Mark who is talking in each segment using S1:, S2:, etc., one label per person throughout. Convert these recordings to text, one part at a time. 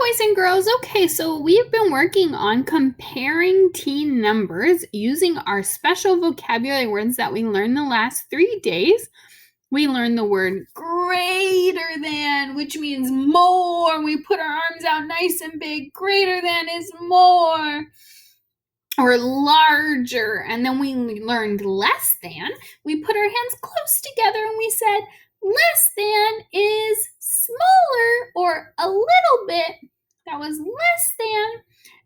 S1: boys and girls. Okay, so we've been working on comparing teen numbers using our special vocabulary words that we learned the last 3 days. We learned the word greater than, which means more. We put our arms out nice and big. Greater than is more. Or larger. And then we learned less than. We put our hands close together and we said less than is smaller or a little bit. That was less than.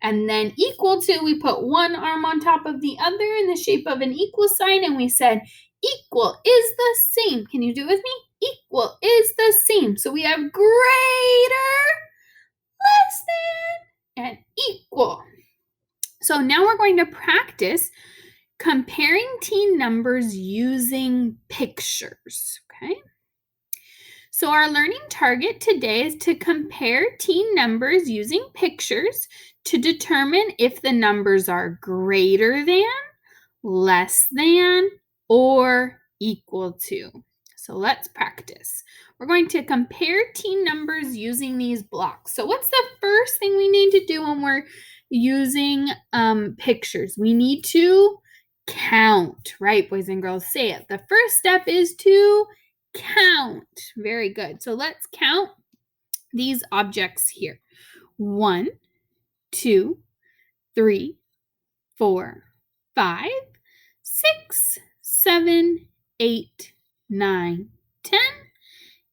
S1: And then equal to, we put one arm on top of the other in the shape of an equal sign and we said equal is the same. Can you do it with me? Equal is the same. So we have greater, less than, and equal. So now we're going to practice comparing teen numbers using pictures, okay? So our learning target today is to compare teen numbers using pictures to determine if the numbers are greater than, less than, or equal to. So let's practice. We're going to compare teen numbers using these blocks. So what's the first thing we need to do when we're using pictures? We need to count, right, boys and girls? Say it. The first step is to count. Very good. So let's count these objects here. 1, 2, 3, 4, 5, 6, 7, 8, 9, 10,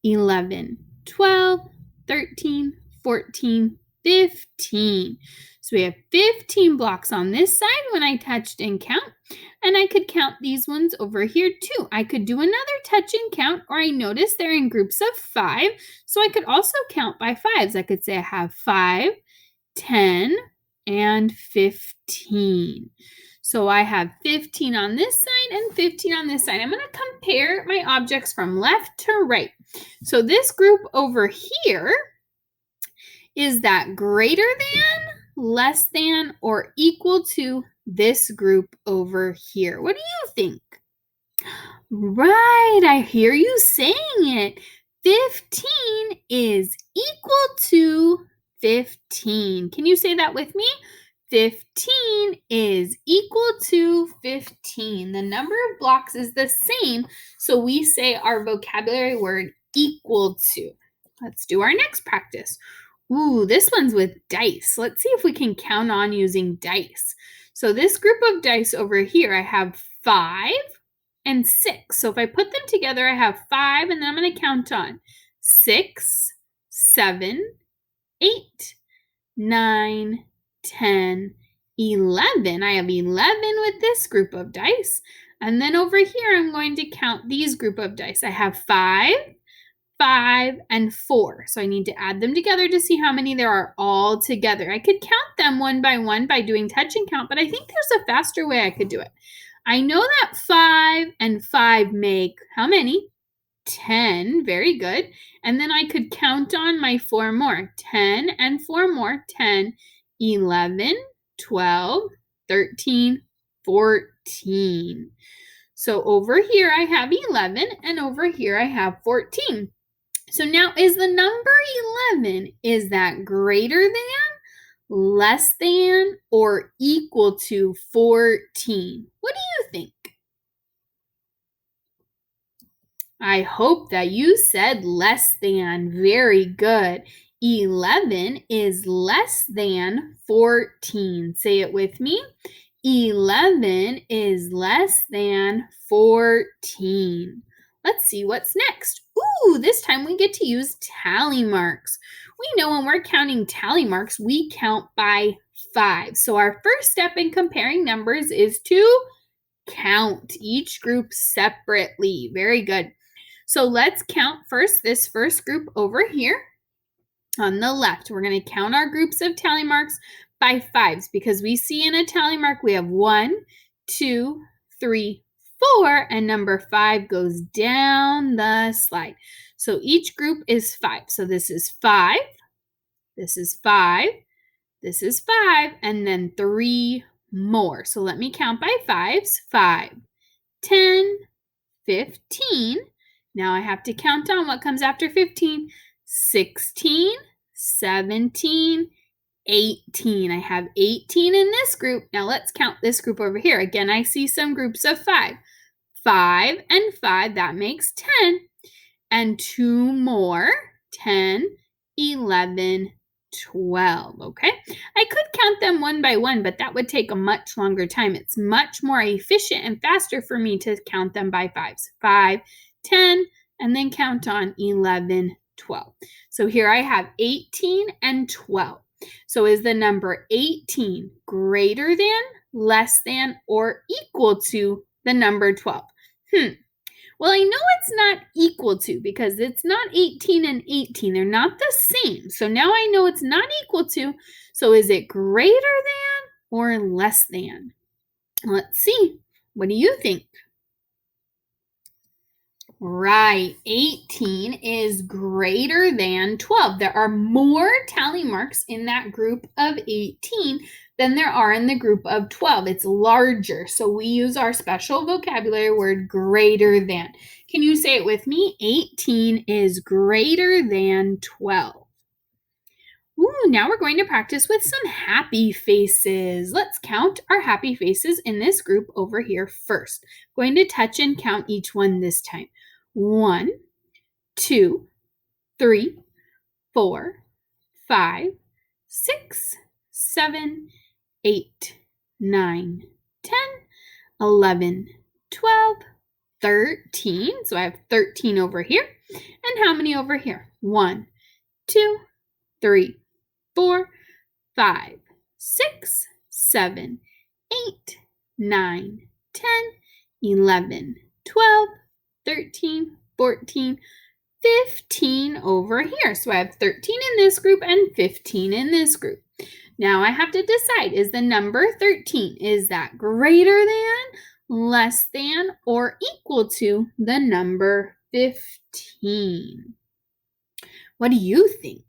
S1: 11, 12, 13, 14, 15. So we have 15 blocks on this side when I touched and count. And I could count these ones over here too. I could do another touch and count, or I noticed they're in groups of 5. So I could also count by 5s. I could say I have 5, 10, and 15. So I have 15 on this side and 15 on this side. I'm going to compare my objects from left to right. So this group over here, is that greater than, less than, or equal to this group over here? What do you think? Right, I hear you saying it. 15 is equal to 15. Can you say that with me? 15 is equal to 15. The number of blocks is the same, so we say our vocabulary word equal to. Let's do our next practice. Ooh, this one's with dice. Let's see if we can count on using dice. So this group of dice over here, I have 5 and 6. So if I put them together, I have 5, and then I'm going to count on 6, 7, 8, 9, 10, 11. I have 11 with this group of dice. And then over here, I'm going to count these group of dice. I have 5, 5, and 4. So I need to add them together to see how many there are all together. I could count them one by doing touch and count, but I think there's a faster way I could do it. I know that 5 and 5 make how many? 10. Very good. And then I could count on my 4 more. 10 and 4 more. 10, 11, 12, 13, 14. So over here I have 11 and over here I have 14. So now is the number 11, is that greater than, less than, or equal to 14? What do you think? I hope that you said less than. Very good. 11 is less than 14. Say it with me. 11 is less than 14. Let's see what's next. Ooh, this time we get to use tally marks. We know when we're counting tally marks, we count by 5. So our first step in comparing numbers is to count each group separately. Very good. So let's count first this first group over here on the left. We're going to count our groups of tally marks by 5s because we see in a tally mark we have 1, 2, 3, 4, and number 5 goes down the slide. So each group is 5. So this is 5, this is 5, this is 5, and then 3 more. So let me count by 5s. 5, 10, 15. Now I have to count on what comes after 15. 16, 17, 18. I have 18 in this group. Now let's count this group over here. Again, I see some groups of 5. 5 and 5, that makes 10. And 2 more, 10, 11, 12, okay? I could count them one by one, but that would take a much longer time. It's much more efficient and faster for me to count them by 5s. 5, 10, and then count on 11, 12. So here I have 18 and 12. So is the number 18 greater than, less than, or equal to the number 12? Well, I know it's not equal to because it's not 18 and 18. They're not the same. So now I know it's not equal to. So is it greater than or less than? Let's see. What do you think? Right, 18 is greater than 12. There are more tally marks in that group of 18 than there are in the group of 12. It's larger, so we use our special vocabulary word greater than. Can you say it with me? 18 is greater than 12. Ooh, now we're going to practice with some happy faces. Let's count our happy faces in this group over here first. Going to touch and count each one this time. 1, 2, 3, 4, 5, 6, 7, 8, 9, 10, 11, 12, 13. So I have 13 over here. And how many over here? 1, 2, 3, 4, 5, 6, 7, 8, 9, 10, 11, 12, 13, 14, 15 over here. So I have 13 in this group and 15 in this group. Now I have to decide, is the number 13, is that greater than, less than, or equal to the number 15? What do you think?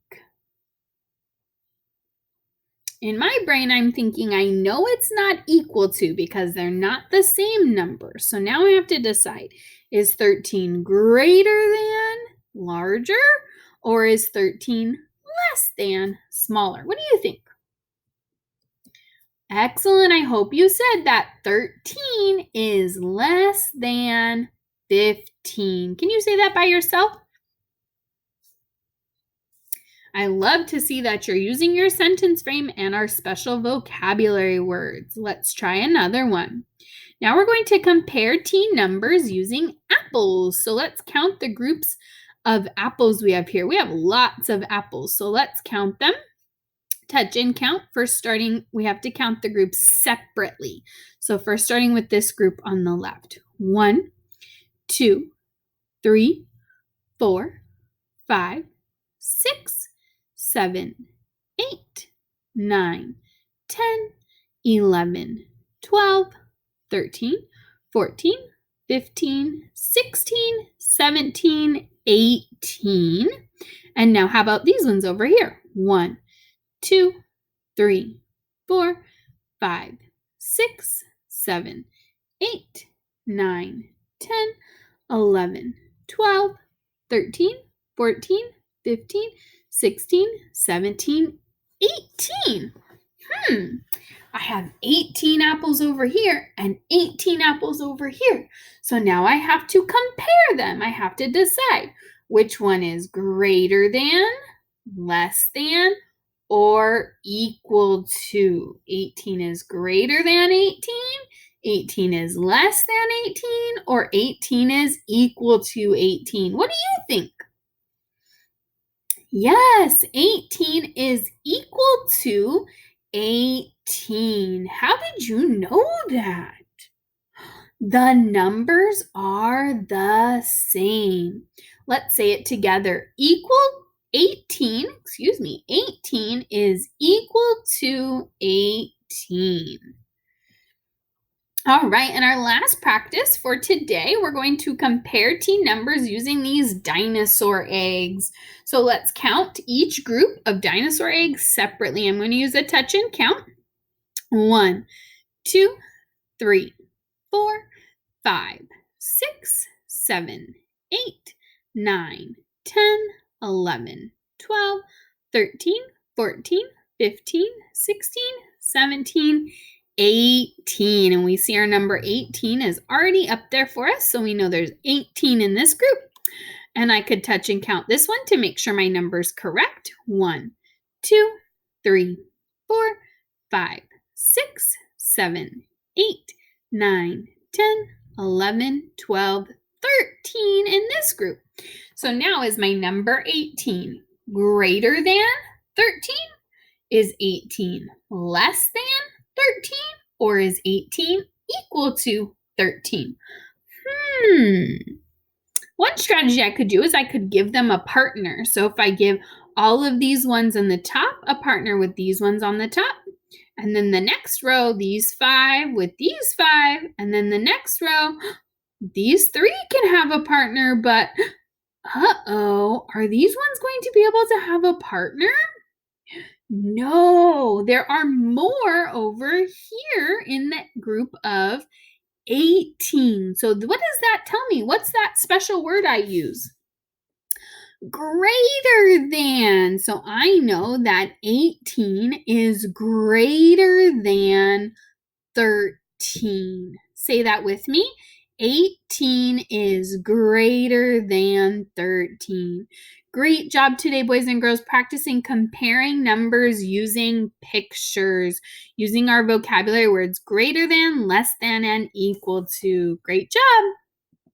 S1: In my brain, I'm thinking I know it's not equal to because they're not the same number. So now I have to decide, is 13 greater than, larger, or is 13 less than, smaller? What do you think? Excellent. I hope you said that 13 is less than 15. Can you say that by yourself? I love to see that you're using your sentence frame and our special vocabulary words. Let's try another one. Now we're going to compare teen numbers using apples. So let's count the groups of apples we have here. We have lots of apples, so let's count them. Touch and count. First starting, we have to count the groups separately. So first starting with this group on the left. 1, 2, 3, 4, 5, 6, 7, 8, 9, 10, 11, 12, 13, 14, 15, 16, 17, 18. And now how about these ones over here? 1, 2, 3, 4, 5, 6, 7, 8, 9, 10, 11, 12, 13, 14, 15, 16, 17, 18. I have 18 apples over here and 18 apples over here. So now I have to compare them. I have to decide which one is greater than, less than, or equal to. 18 is greater than 18, 18 is less than 18, or 18 is equal to 18. What do you think? Yes, 18 is equal to 18. How did you know that? The numbers are the same. Let's say it together. 18 is equal to 18. All right, and our last practice for today, we're going to compare teen numbers using these dinosaur eggs. So let's count each group of dinosaur eggs separately. I'm going to use a touch and count. 1, 2, 3, 4, 5, 6, 7, 8, 9, 10, 11, 12, 13, 14, 15, 16, 17, 18. And we see our number 18 is already up there for us, so we know there's 18 in this group. And I could touch and count this one to make sure my number's correct. 1, 2, 3, 4, 5, 6, 7, 8, 9, 10, 11, 12, 13 in this group. So now is my number 18 greater than 13? Is 18 less than 13? Or is 18 equal to 13? One strategy I could do is I could give them a partner. So if I give all of these ones on the top a partner with these ones on the top, and then the next row, these 5 with these 5, and then the next row, these 3 can have a partner, but are these ones going to be able to have a partner? No, there are more over here in that group of 18. So what does that tell me? What's that special word I use? Greater than. So I know that 18 is greater than 13. Say that with me. 18 is greater than 13. Great job today, boys and girls, practicing comparing numbers using pictures, using our vocabulary words greater than, less than, and equal to. Great job.